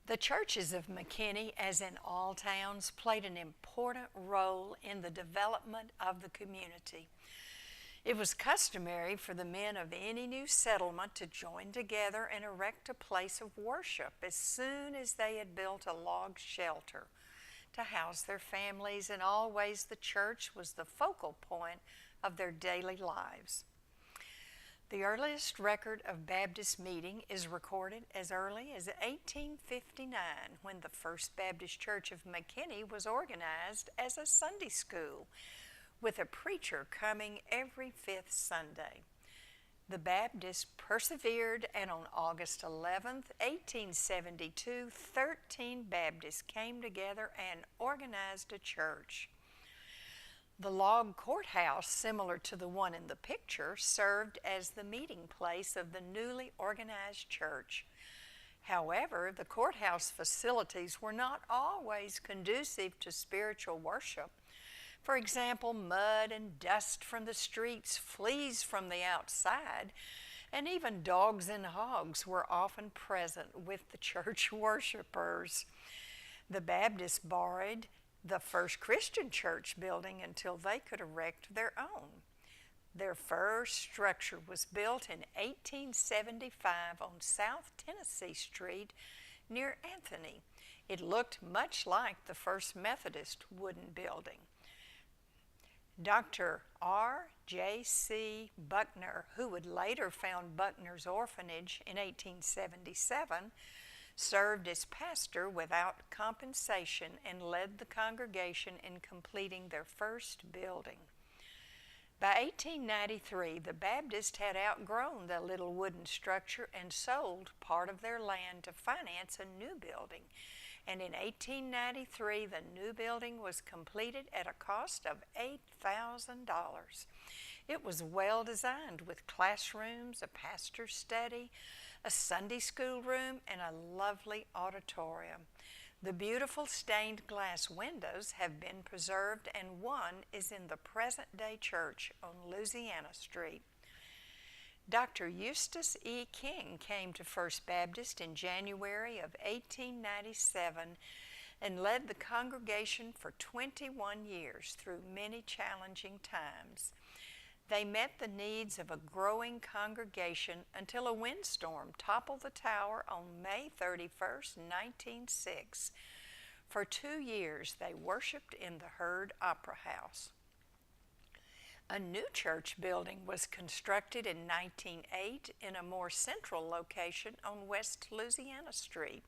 The churches of Mckinney, as in all towns, played an important role in the development of the community. It was customary for the men of any new settlement to join together and erect a place of worship as soon as they had built a log shelter to house their families, and always the church was the focal point of their daily lives. The earliest record of Baptist meeting is recorded as early as 1859, when the First Baptist Church of Mckinney was organized as a Sunday school, with a preacher coming every fifth Sunday. The Baptists persevered, and on August 11th, 1872, 13 Baptists came together and organized a church. The log courthouse, similar to the one in the picture, served as the meeting place of the newly organized church. However, the courthouse facilities were not always conducive to spiritual worship. For example, mud and dust from the streets, fleas from the outside, and even dogs and hogs were often present with the church worshipers. The Baptists borrowed the first Christian church building until they could erect their own. Their first structure was built in 1875 on South Tennessee Street near Anthony. It looked much like the First Methodist wooden building. Dr. R.J.C. Buckner, who would later found Buckner's Orphanage in 1877, served as pastor without compensation and led the congregation in completing their first building. By 1893, the Baptists had outgrown the little wooden structure and sold part of their land to finance a new building. And in 1893, the new building was completed at a cost of $8,000. It was well designed with classrooms, a pastor's study, a Sunday school room, and a lovely auditorium. The beautiful stained glass windows have been preserved, and one is in the present-day church on Louisiana Street. Dr. Eustace E. King came to First Baptist in January of 1897 and led the congregation for 21 years through many challenging times. They met the needs of a growing congregation until a windstorm toppled the tower on May 31st, 1906. For 2 years, they worshiped in the Heard Opera House. A new church building was constructed in 1908 in a more central location on West Louisiana Street.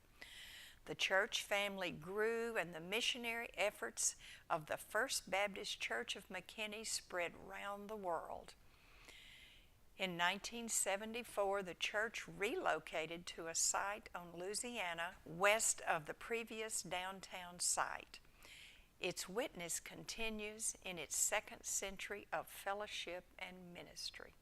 The church family grew, and the missionary efforts of the First Baptist Church of Mckinney spread round the world. In 1974, the church relocated to a site on Louisiana west of the previous downtown site. Its witness continues in its second century of fellowship and ministry.